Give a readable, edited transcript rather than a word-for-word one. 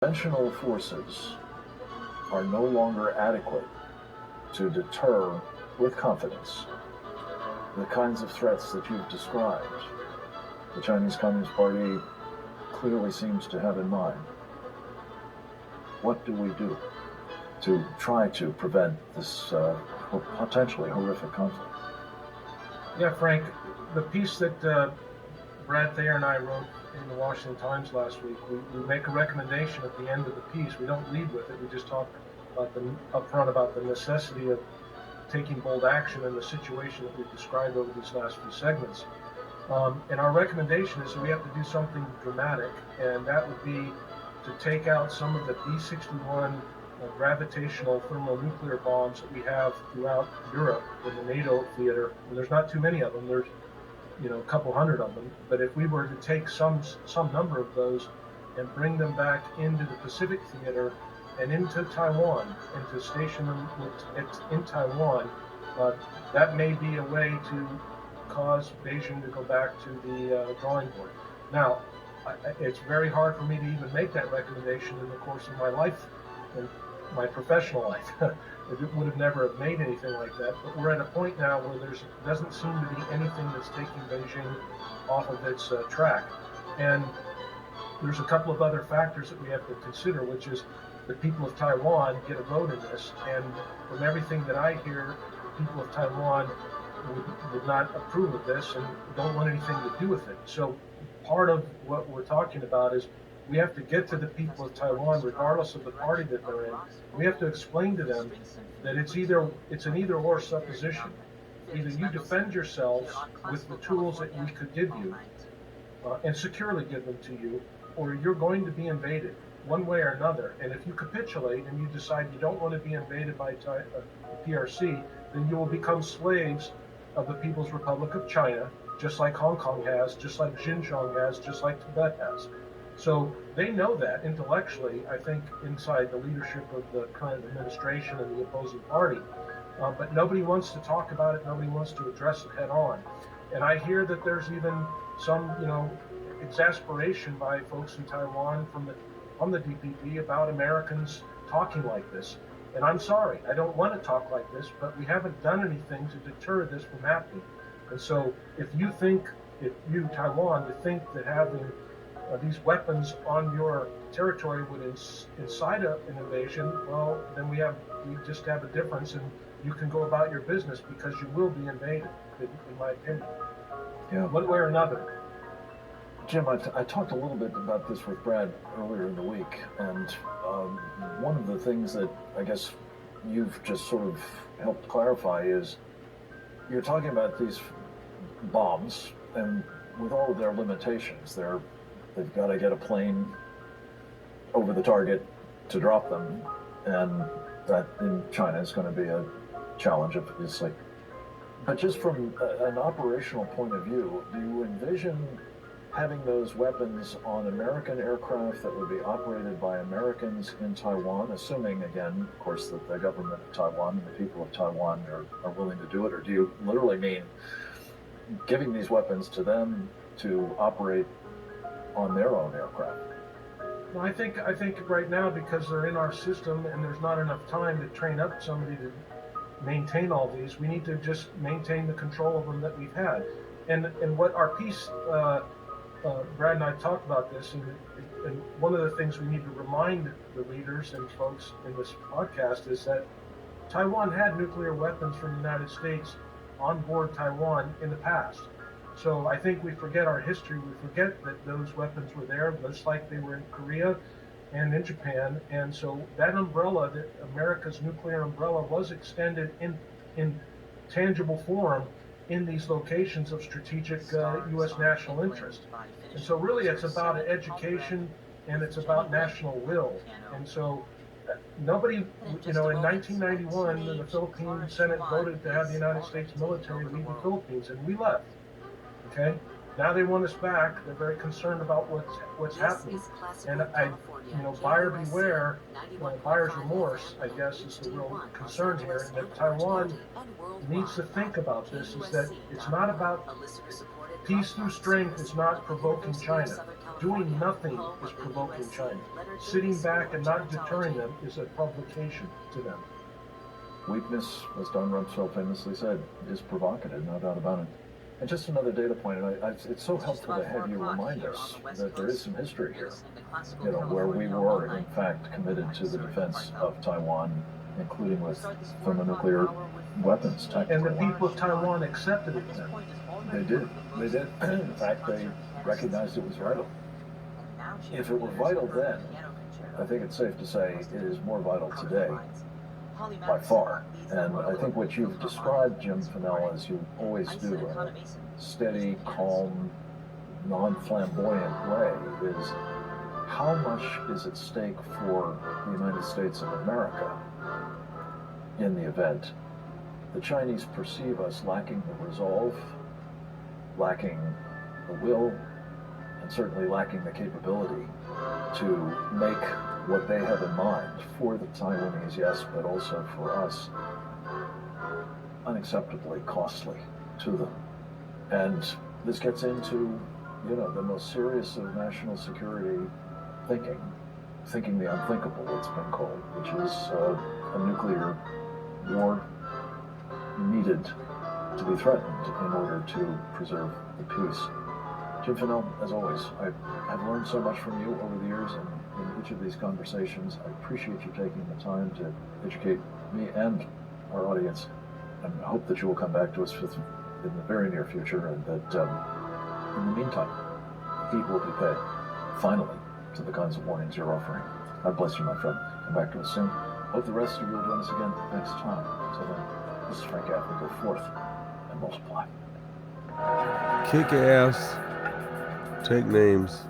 Conventional forces are no longer adequate to deter with confidence the kinds of threats that you've described. The Chinese Communist Party clearly seems to have in mind. What do we do to try to prevent this potentially horrific conflict? Yeah, Frank, the piece that Brad Thayer and I wrote in the Washington Times last week, we make a recommendation at the end of the piece. We don't lead with it. We just talk about upfront about the necessity of taking bold action in the situation that we've described over these last few segments. And our recommendation is that we have to do something dramatic, and that would be to take out some of the B-61 gravitational thermonuclear bombs that we have throughout Europe in the NATO theater. And there's not too many of them. There's a couple hundred of them. But if we were to take some number of those and bring them back into the Pacific theater and into Taiwan, and to station them in Taiwan, that may be a way to cause Beijing to go back to the drawing board. Now, it's very hard for me to even make that recommendation in the course of my life and my professional life. It would have never have made anything like that. But we're at a point now where there doesn't seem to be anything that's taking Beijing off of its track. And there's a couple of other factors that we have to consider, which is the people of Taiwan get a vote in this. And from everything that I hear, the people of Taiwan would not approve of this and don't want anything to do with it. So part of what we're talking about is we have to get to the people of Taiwan, regardless of the party that they're in. We have to explain to them that it's an either-or supposition. Either you defend yourselves with the tools that we could give you and securely give them to you, or you're going to be invaded one way or another. And if you capitulate and you decide you don't want to be invaded by the PRC, then you will become slaves of the People's Republic of China, just like Hong Kong has, just like Xinjiang has, just like Tibet has. So they know that intellectually, I think, inside the leadership of the current administration and the opposing party. But nobody wants to talk about it. Nobody wants to address it head on. And I hear that there's even some, exasperation by folks in Taiwan from the DPP about Americans talking like this. And I'm sorry, I don't want to talk like this, but we haven't done anything to deter this from happening. And so if you, Taiwan, to think that having these weapons on your territory would incite an invasion, well, then we just have a difference, and you can go about your business because you will be invaded, in my opinion. Yeah. One way or another. Jim, I talked a little bit about this with Brad earlier in the week, and one of the things that I guess you've just sort of helped clarify is you're talking about these bombs, and with all of their limitations, they've got to get a plane over the target to drop them, and that in China is going to be a challenge, obviously. But just from an operational point of view, do you envision having those weapons on American aircraft that would be operated by Americans in Taiwan, assuming, again, of course, that the government of Taiwan and the people of Taiwan are willing to do it? Or do you literally mean giving these weapons to them to operate on their own aircraft? Well, I think right now, because they're in our system and there's not enough time to train up somebody to maintain all these, we need to just maintain the control of them that we've had. And what our piece, Brad and I talked about this, and one of the things we need to remind the readers and folks in this podcast is that Taiwan had nuclear weapons from the United States on board Taiwan in the past. So I think we forget our history. We forget that those weapons were there, just like they were in Korea and in Japan. And so that umbrella, that America's nuclear umbrella, was extended in tangible form in these locations of strategic U.S. national interest. And so really it's about education and it's about national will. And so nobody, in 1991, the Philippine Senate voted to have the United States military leave the Philippines, and we left. Okay? Now they want us back. They're very concerned about what's happening. And buyer beware, buyer's remorse, I guess, is the real concern here. And that Taiwan needs to think about this, is that it's not about peace through strength, it's not provoking China. Doing nothing is provoking China. Sitting back and not deterring them is a provocation to them. Weakness, as Don Rumsfeld famously said, is provocative, no doubt about it. And just another data point, and it's so helpful to have you remind us that there is some history here, where we were, in fact, committed to the defense of Taiwan, including with thermonuclear weapons, technically. And the people of Taiwan accepted it then. They did. In fact, they recognized it was vital. If it were vital then, I think it's safe to say it is more vital today, by far. And I think what you've described, Jim Fennell, as you always do, in a steady, calm, non-flamboyant way, is how much is at stake for the United States of America in the event. The Chinese perceive us lacking the resolve, lacking the will, and certainly lacking the capability to make what they have in mind for the Taiwanese, yes, but also for us, unacceptably costly to them. And this gets into, the most serious of national security thinking the unthinkable, it's been called, which is a nuclear war needed to be threatened in order to preserve the peace. Jim Fennell, as always, I've learned so much from you over the years in each of these conversations. I appreciate you taking the time to educate me and our audience, and I hope that you will come back to us in the very near future, and that in the meantime, heed will be paid, finally, to the kinds of warnings you're offering. God bless you, my friend. Come back to us soon. Hope the rest of you will join us again next time. So then, this is Frank Affleck. Go forth and multiply. Kick ass. Take names.